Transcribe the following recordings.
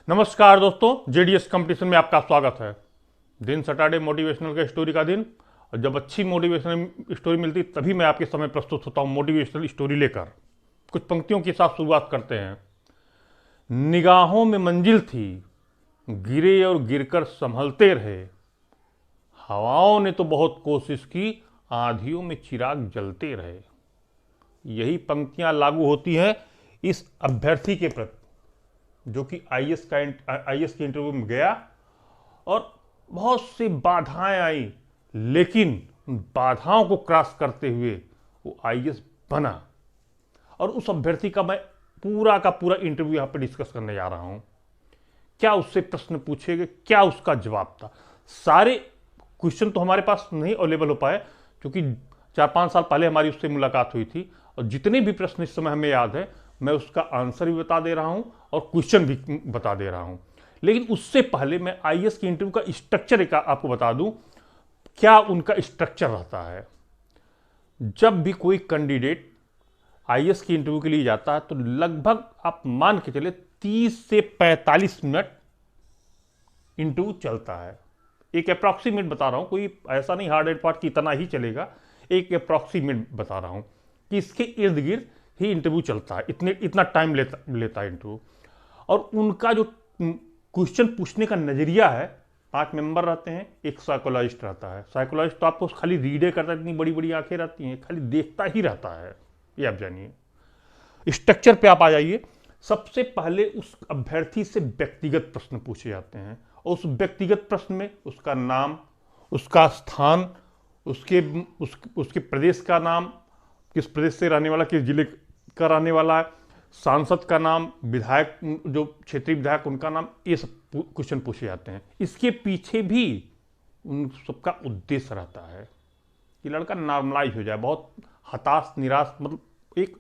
नमस्कार दोस्तों, JDS competition में आपका स्वागत है। दिन सैटरडे मोटिवेशनल का स्टोरी का दिन, और जब अच्छी मोटिवेशनल स्टोरी मिलती तभी मैं आपके समय प्रस्तुत होता हूं मोटिवेशनल स्टोरी लेकर। कुछ पंक्तियों के साथ शुरुआत करते हैं। निगाहों में मंजिल थी, गिरे और गिरकर संभलते रहे। हवाओं ने तो बहुत कोशिश की, आंधियों में चिराग जलते रहे। यही पंक्तियां लागू होती हैं इस अभ्यर्थी के प्रति जो कि आईएएस के इंटरव्यू में गया और बहुत सी बाधाएं आई, लेकिन उन बाधाओं को क्रॉस करते हुए वो आईएएस बना। और उस अभ्यर्थी का मैं पूरा का पूरा इंटरव्यू यहां पर डिस्कस करने जा रहा हूं। क्या उससे प्रश्न पूछे गए, क्या उसका जवाब था। सारे क्वेश्चन तो हमारे पास नहीं अवेलेबल हो पाए, क्योंकि 4-5 साल पहले हमारी उससे मुलाकात हुई थी, और जितने भी प्रश्न इस समय हमें याद है मैं उसका आंसर भी बता दे रहा हूं और क्वेश्चन भी बता दे रहा हूं। लेकिन उससे पहले मैं आईएएस के इंटरव्यू का स्ट्रक्चर एक आपको बता दूं, क्या उनका स्ट्रक्चर रहता है। जब भी कोई कैंडिडेट आईएएस के इंटरव्यू के लिए जाता है तो लगभग आप मान के चले 30 से 45 मिनट इंटरव्यू चलता है। एक अप्रॉक्सीमेट बता रहा हूं, कोई ऐसा नहीं हार्ड एंड फास्ट की इतना ही चलेगा, एक अप्रॉक्सीमेट बता रहा हूं कि इसके इर्द गिर्द ही इंटरव्यू चलता है। इतना टाइम लेता है इंटरव्यू। और उनका जो क्वेश्चन पूछने का नजरिया है, 5 मेंबर रहते हैं, एक साइकोलॉजिस्ट रहता है। साइकोलॉजिस्ट तो आपको खाली रीडे करता है, इतनी बड़ी बड़ी आंखें रहती हैं, खाली देखता ही रहता है, ये आप जानिए। स्ट्रक्चर पे आप आ जाइए। सबसे पहले उस अभ्यर्थी से व्यक्तिगत प्रश्न पूछे जाते हैं, और उस व्यक्तिगत प्रश्न में उसका नाम, उसका स्थान, उसके प्रदेश का नाम, किस प्रदेश से रहने वाला, किस जिले का रहने वाला है, सांसद का नाम, विधायक जो क्षेत्रीय विधायक उनका नाम, ये सब क्वेश्चन पूछे जाते हैं। इसके पीछे भी उन सबका उद्देश्य रहता है कि लड़का नॉर्मलाइज हो जाए, बहुत हताश निराश, मतलब एक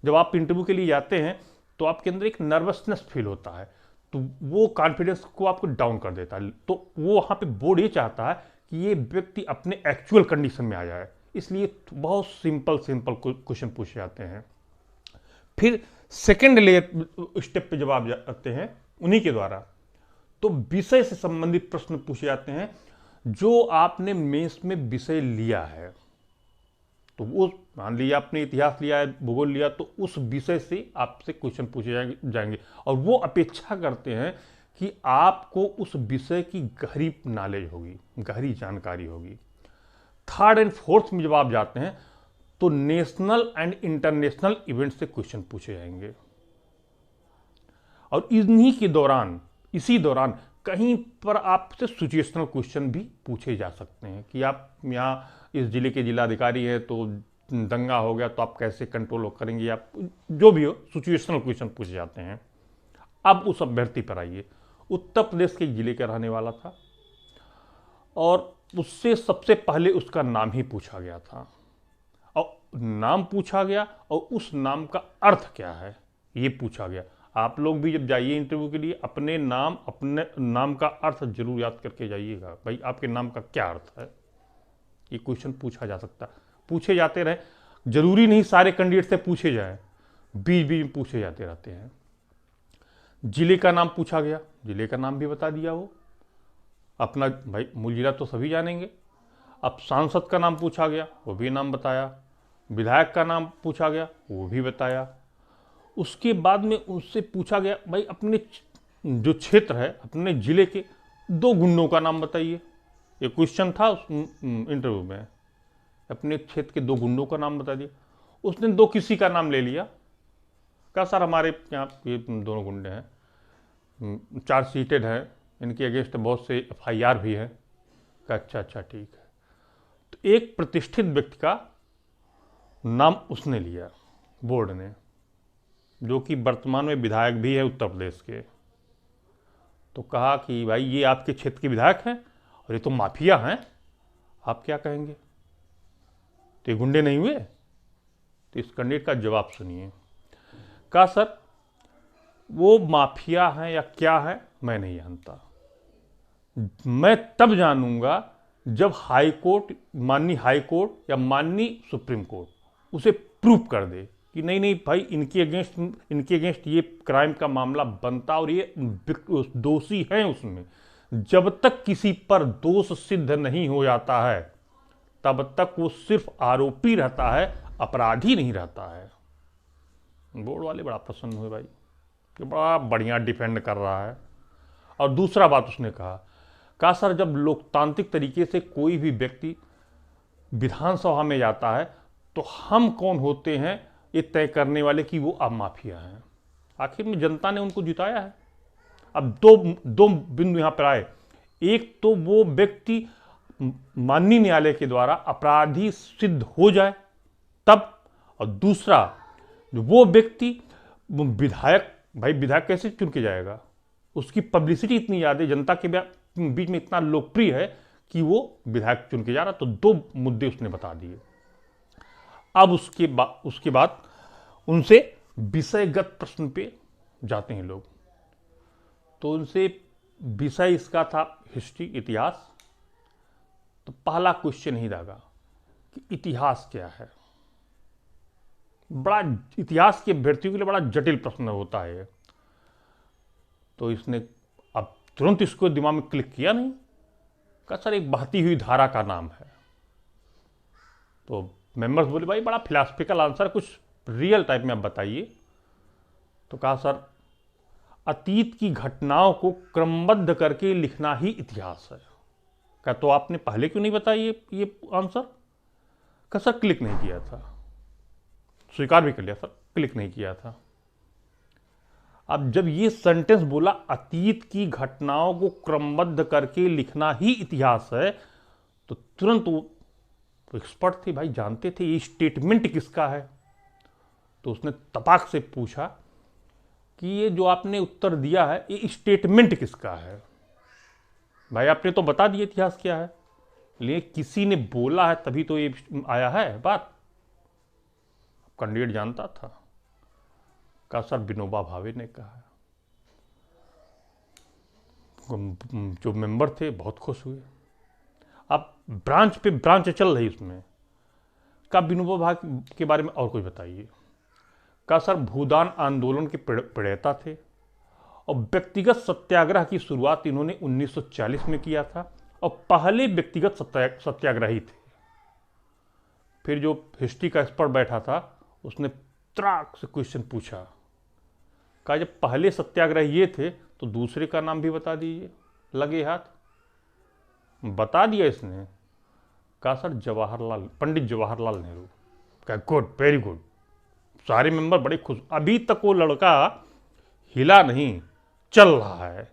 जब आप इंटरव्यू के लिए जाते हैं तो आपके अंदर एक नर्वसनेस फील होता है, तो वो कॉन्फिडेंस को आपको डाउन कर देता है। तो वो वहाँ पे बोर्ड ये चाहता है कि ये व्यक्ति अपने एक्चुअल कंडीशन में आ जाए, इसलिए बहुत सिंपल क्वेश्चन पूछे जाते हैं। फिर सेकेंड लेयर स्टेप पे जब आप जाते हैं उन्हीं के द्वारा, तो विषय से संबंधित प्रश्न पूछे जाते हैं। जो आपने मेंस में विषय लिया है, तो वो मान लिया आपने इतिहास लिया है, भूगोल लिया, तो उस विषय से आपसे क्वेश्चन पूछे जाएंगे। और वो अपेक्षा करते हैं कि आपको उस विषय की गहरी नॉलेज होगी, गहरी जानकारी होगी। थर्ड एंड फोर्थ में जब आप जाते हैं तो नेशनल एंड इंटरनेशनल इवेंट से क्वेश्चन पूछे जाएंगे। और इसी दौरान कहीं पर आपसे सिचुएशनल क्वेश्चन भी पूछे जा सकते हैं कि आप यहाँ इस जिले के जिलाधिकारी हैं, तो दंगा हो गया तो आप कैसे कंट्रोल करेंगे, आप जो भी हो, सिचुएशनल क्वेश्चन पूछे जाते हैं। अब उस अभ्यर्थी पर आइए। उत्तर प्रदेश के जिले का रहने वाला था, और उससे सबसे पहले उसका नाम ही पूछा गया था, और नाम पूछा गया और उस नाम का अर्थ क्या है ये पूछा गया। आप लोग भी जब जाइए इंटरव्यू के लिए अपने नाम का अर्थ जरूर याद करके जाइएगा। भाई आपके नाम का क्या अर्थ है, ये क्वेश्चन पूछा जा सकता है, पूछे जाते रहे। जरूरी नहीं सारे कैंडिडेट से पूछे जाए, बीच बीच में पूछे जाते रहते हैं। जिले का नाम पूछा गया, जिले का नाम भी बता दिया वो अपना, भाई मूल जिला तो सभी जानेंगे। अब सांसद का नाम पूछा गया, वो भी नाम बताया। विधायक का नाम पूछा गया, वो भी बताया। उसके बाद में उससे पूछा गया, भाई अपने जो क्षेत्र है, अपने जिले के 2 गुंडों का नाम बताइए। ये क्वेश्चन था उस इंटरव्यू में, अपने क्षेत्र के 2 गुंडों का नाम बता दिया। उसने 2 किसी का नाम ले लिया, कहा सर हमारे यहाँ ये दोनों गुंडे हैं, चार्ज शीटेड है, इनके अगेंस्ट बहुत से एफआईआर भी है। कहा अच्छा ठीक है। तो एक प्रतिष्ठित व्यक्ति का नाम उसने लिया, बोर्ड ने, जो कि वर्तमान में विधायक भी है उत्तर प्रदेश के। तो कहा कि भाई ये आपके क्षेत्र के विधायक हैं और ये तो माफिया हैं, आप क्या कहेंगे, तो ये गुंडे नहीं हुए। तो इस कैंडिडेट का जवाब सुनिए। कहा सर वो माफिया हैं या क्या है मैं नहीं जानता, मैं तब जानूंगा जब हाई कोर्ट, माननीय हाई कोर्ट या माननीय सुप्रीम कोर्ट उसे प्रूव कर दे कि नहीं नहीं भाई, इनके अगेंस्ट ये क्राइम का मामला बनता और ये दोषी हैं उसमें। जब तक किसी पर दोष सिद्ध नहीं हो जाता है तब तक वो सिर्फ आरोपी रहता है, अपराधी नहीं रहता है। बोर्ड वाले बड़ा प्रसन्न हुए भाई कि बड़ा बढ़िया डिफेंड कर रहा है। और दूसरा बात उसने कहा सर, जब लोकतांत्रिक तरीके से कोई भी व्यक्ति विधानसभा में जाता है तो हम कौन होते हैं ये तय करने वाले कि वो अब माफिया हैं। आखिर में जनता ने उनको जिताया है। अब दो बिंदु यहां पर आए। एक तो वो व्यक्ति माननीय न्यायालय के द्वारा अपराधी सिद्ध हो जाए तब, और दूसरा वो व्यक्ति विधायक, भाई विधायक कैसे चुन के जाएगा, उसकी पब्लिसिटी इतनी ज्यादा, जनता के बीच में इतना लोकप्रिय है कि वो विधायक चुन के जा रहा। तो दो मुद्दे उसने बता दिए। अब उसके बाद उनसे विषयगत प्रश्न पे जाते हैं लोग। तो उनसे विषय इसका था हिस्ट्री, इतिहास। तो पहला क्वेश्चन ही लगा कि इतिहास क्या है। बड़ा इतिहास के अभ्यर्थियों के लिए बड़ा जटिल प्रश्न होता है। तो इसने अब तुरंत इसको दिमाग में क्लिक किया नहीं। कहा सर एक बहती हुई धारा का नाम है। तो मेंबर्स बोले भाई बड़ा फिलॉसफिकल आंसर, कुछ रियल टाइप में आप बताइए। तो कहा सर अतीत की घटनाओं को क्रमबद्ध करके लिखना ही इतिहास है। कहा तो आपने पहले क्यों नहीं बताया ये आंसर। कहा सर क्लिक नहीं किया था। स्वीकार भी कर लिया सर, क्लिक नहीं किया था। अब जब ये सेंटेंस बोला अतीत की घटनाओं को क्रमबद्ध करके लिखना ही इतिहास है, तो तुरंत वो एक्सपर्ट थे भाई, जानते थे ये स्टेटमेंट किसका है। तो उसने तपाक से पूछा कि ये जो आपने उत्तर दिया है ये स्टेटमेंट किसका है। भाई आपने तो बता दिया इतिहास क्या है, लेकिन किसी ने बोला है तभी तो ये आया है बात। कैंडिडेट जानता था। कहा सर विनोबा भावे ने कहा है। जो मेंबर थे बहुत खुश हुए। अब ब्रांच पे ब्रांच चल रही उसमें। कहा विनोबा भावे के बारे में और कुछ बताइए। कहा सर भूदान आंदोलन के प्रणेता थे और व्यक्तिगत सत्याग्रह की शुरुआत इन्होंने 1940 में किया था और पहले व्यक्तिगत सत्याग्रही थे। फिर जो हिस्ट्री का एक्सपर्ट बैठा था उसने त्राक से क्वेश्चन पूछा। कहा जब पहले सत्याग्रही ये थे तो दूसरे का नाम भी बता दीजिए। लगे हाथ, बता दिया इसने। कहा सर पंडित जवाहरलाल नेहरू। कहा गुड, वेरी गुड। सारे मेंबर बड़े खुश। अभी तक वो लड़का हिला नहीं, चल रहा है।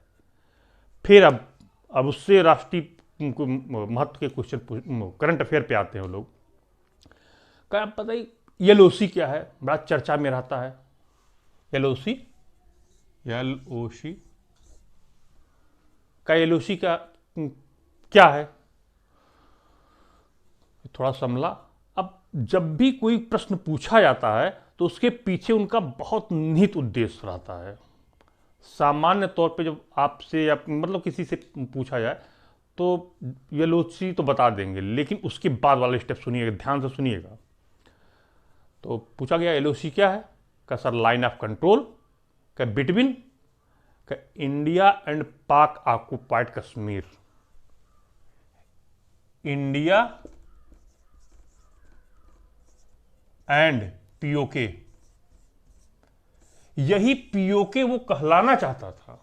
फिर अब उससे राष्ट्रीय महत्व के क्वेश्चन, करंट अफेयर पे आते हैं वो लोग। क्या पता ही एलओसी क्या है, बड़ा चर्चा में रहता है। एलओसी का क्या है, थोड़ा समझा। अब जब भी कोई प्रश्न पूछा जाता है तो उसके पीछे उनका बहुत निहित उद्देश्य रहता है। सामान्य तौर पे जब आपसे या मतलब किसी से पूछा जाए तो एलओसी तो बता देंगे, लेकिन उसके बाद वाले स्टेप सुनिएगा, ध्यान से सुनिएगा। तो पूछा गया एलओसी क्या है। का सर लाइन ऑफ कंट्रोल, का बिटवीन, का इंडिया एंड पाक occupied Kashmir. India and PoK, यही पीओके वो कहलाना चाहता था।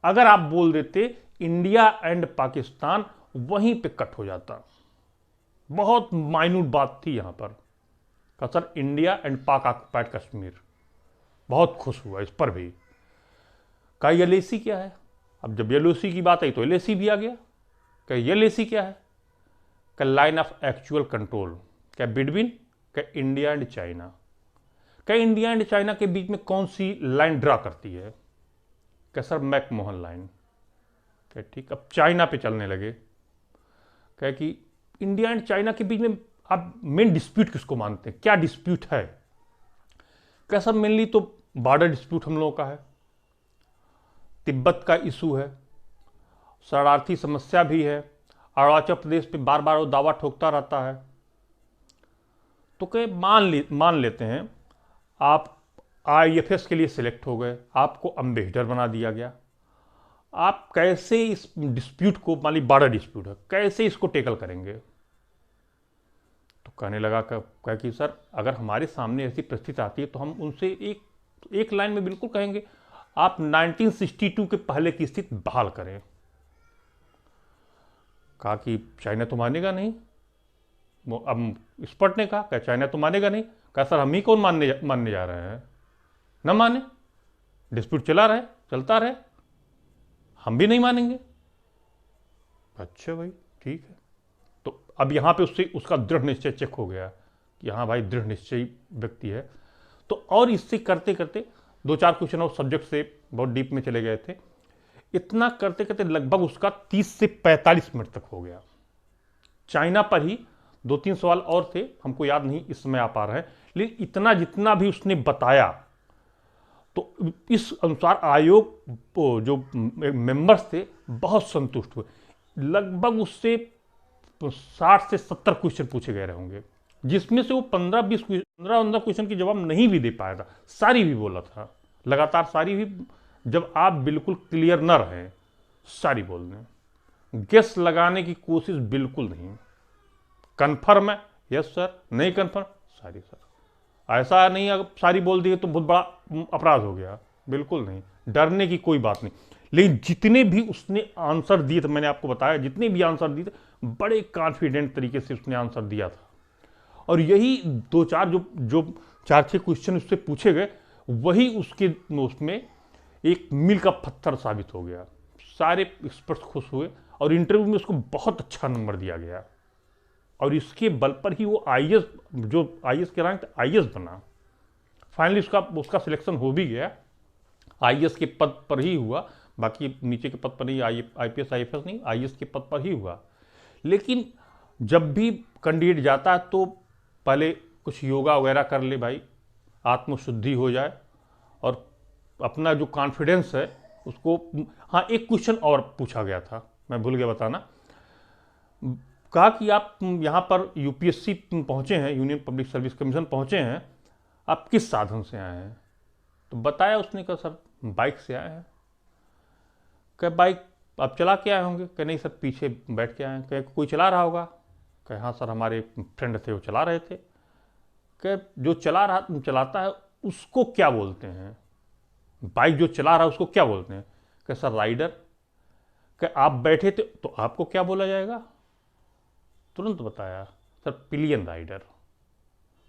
अगर आप बोल देते इंडिया एंड पाकिस्तान, वहीं पे कट हो जाता। बहुत माइन्यूट बात थी यहां पर। कहा सर इंडिया एंड पाक ऑक्युपाइड कश्मीर। बहुत खुश हुआ इस पर भी। कहा एलएसी क्या है। अब जब एलओसी की बात आई तो एलएसी भी आ गया। क्या एलएसी क्या है। का लाइन ऑफ एक्चुअल कंट्रोल, क्या बिटवीन, क्या इंडिया एंड चाइना। क्या इंडिया एंड चाइना के बीच में कौन सी लाइन ड्रा करती है। क्या सर मैकमोहन लाइन। क्या ठीक। अब चाइना पे चलने लगे। क्या कि इंडिया एंड चाइना के बीच में आप मेन डिस्प्यूट किसको मानते हैं, क्या डिस्प्यूट है। क्या सर मेनली तो बॉर्डर डिस्प्यूट हम लोगों का है, तिब्बत का इशू है, शरणार्थी समस्या भी है, अरुणाचल प्रदेश पे बार बार वो दावा ठोकता रहता है। तो कहे मान लेते हैं आप IFS के लिए सिलेक्ट हो गए, आपको एम्बेसडर बना दिया गया। आप कैसे इस डिस्प्यूट को, मान ली बॉर्डर डिस्प्यूट है, कैसे इसको टेकल करेंगे? तो कहने लगा कह कि सर अगर हमारे सामने ऐसी परिस्थिति आती है तो हम उनसे एक लाइन में बिल्कुल कहेंगे आप 1962 के पहले की स्थिति बहाल करें। कहा कि चाइना तो मानेगा नहीं। अब एक्सपर्ट ने कहा क्या चाइना तो मानेगा नहीं? कहा सर हम ही कौन मानने जा रहे हैं? न माने, डिस्प्यूट चलता रहे, हम भी नहीं मानेंगे। अच्छा भाई ठीक है। तो अब यहां पे उससे उसका दृढ़ निश्चय चेक हो गया कि हाँ भाई दृढ़ निश्चयी व्यक्ति है। तो और इससे करते करते 2-4 क्वेश्चन और सब्जेक्ट से बहुत डीप में चले गए थे। इतना करते करते लगभग उसका 30 से 45 मिनट तक हो गया। चाइना पर ही 2-3 सवाल और थे, हमको याद नहीं इस समय आ पा रहे हैं, लेकिन इतना जितना भी उसने बताया तो इस अनुसार आयोग जो मेंबर्स थे बहुत संतुष्ट हुए। लगभग उससे 60 से 70 क्वेश्चन पूछे गए होंगे, जिसमें से वो 15-20 क्वेश्चन के जवाब नहीं भी दे पाया था, सारी भी बोला था लगातार, सारी भी। जब आप बिल्कुल क्लियर न रहें सारी बोल दें, गेस लगाने की कोशिश बिल्कुल नहीं। कन्फर्म है, यस सर, नहीं कन्फर्म, सारी सर। ऐसा नहीं अगर सारी बोल दिए तो बहुत बड़ा अपराध हो गया, बिल्कुल नहीं, डरने की कोई बात नहीं। लेकिन जितने भी उसने आंसर दिए थे, मैंने आपको बताया जितने भी आंसर दिए थे बड़े कॉन्फिडेंट तरीके से उसने आंसर दिया था। और यही 2-4 जो 4-6 क्वेश्चन उससे पूछे गए वही उसमें एक मील का पत्थर साबित हो गया। सारे एक्सपर्ट्स खुश हुए और इंटरव्यू में उसको बहुत अच्छा नंबर दिया गया और इसके बल पर ही वो IAS के रैंक IAS बना। फाइनली उसका सिलेक्शन हो भी गया, IAS के पद पर ही हुआ, बाकी नीचे के पद पर नहीं, IPS IFS नहीं, IAS के पद पर ही हुआ। लेकिन जब भी कैंडिडेट जाता है तो पहले कुछ योगा वगैरह कर ले भाई, आत्मशुद्धि हो जाए और अपना जो कॉन्फिडेंस है उसको। हाँ, एक क्वेश्चन और पूछा गया था, मैं भूल गया बताना। कहा कि आप यहाँ पर UPSC पहुँचे हैं, यूनियन पब्लिक सर्विस कमीशन पहुँचे हैं, आप किस साधन से आए हैं? तो बताया उसने, कहा सर बाइक से आए हैं। कह बाइक आप चला के आए होंगे? कह नहीं सर पीछे बैठ के आए हैं। कह कोई चला रहा होगा? कह हाँ सर हमारे फ्रेंड थे वो चला रहे थे। कह जो चलाता है उसको क्या बोलते हैं? बाइक जो चला रहा है उसको क्या बोलते हैं? कह सर राइडर। कह आप बैठे थे तो आपको क्या बोला जाएगा? तुरंत बताया सर पिलियन राइडर।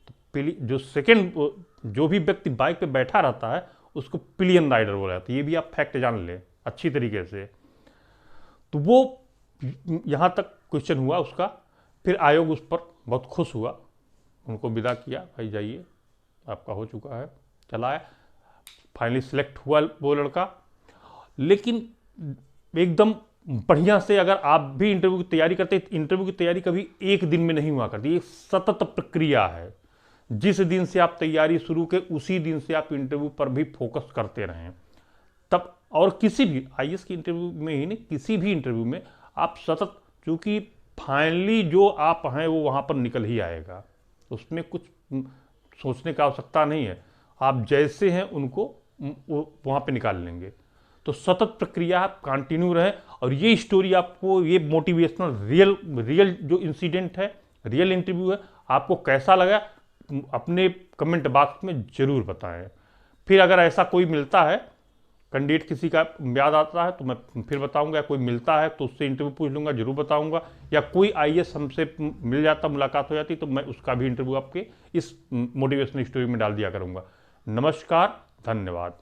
तो जो भी व्यक्ति बाइक पे बैठा रहता है उसको पिलियन राइडर बोला जाता है। ये भी आप फैक्ट जान लें अच्छी तरीके से। तो वो यहाँ तक क्वेश्चन हुआ उसका। फिर आयोग उस पर बहुत खुश हुआ, उनको विदा किया, भाई जाइए आपका हो चुका है, चला आया। फाइनली सिलेक्ट हुआ वो लड़का। लेकिन एकदम बढ़िया से अगर आप भी इंटरव्यू की तैयारी करते, इंटरव्यू की तैयारी कभी एक दिन में नहीं हुआ करती, ये सतत प्रक्रिया है। जिस दिन से आप तैयारी शुरू के उसी दिन से आप इंटरव्यू पर भी फोकस करते रहें तब। और किसी भी IAS की इंटरव्यू में ही नहीं, किसी भी इंटरव्यू में आप सतत, चूंकि फाइनली जो आप हैं वो वहाँ पर निकल ही आएगा, उसमें कुछ सोचने का आवश्यकता नहीं है। आप जैसे हैं उनको वहाँ पे निकाल लेंगे। तो सतत प्रक्रिया कंटिन्यू रहे। और ये स्टोरी आपको, ये मोटिवेशनल रियल जो इंसिडेंट है, रियल इंटरव्यू है, आपको कैसा लगा अपने कमेंट बॉक्स में जरूर बताएं। फिर अगर ऐसा कोई मिलता है कैंडिडेट किसी का याद आता है तो मैं फिर बताऊंगा, कोई मिलता है तो उससे इंटरव्यू पूछ लूंगा, जरूर बताऊंगा। या कोई IAS हमसे मिल जाता, मुलाकात हो जाती तो मैं उसका भी इंटरव्यू आपके इस मोटिवेशनल स्टोरी में डाल दिया करूंगा। नमस्कार, धन्यवाद।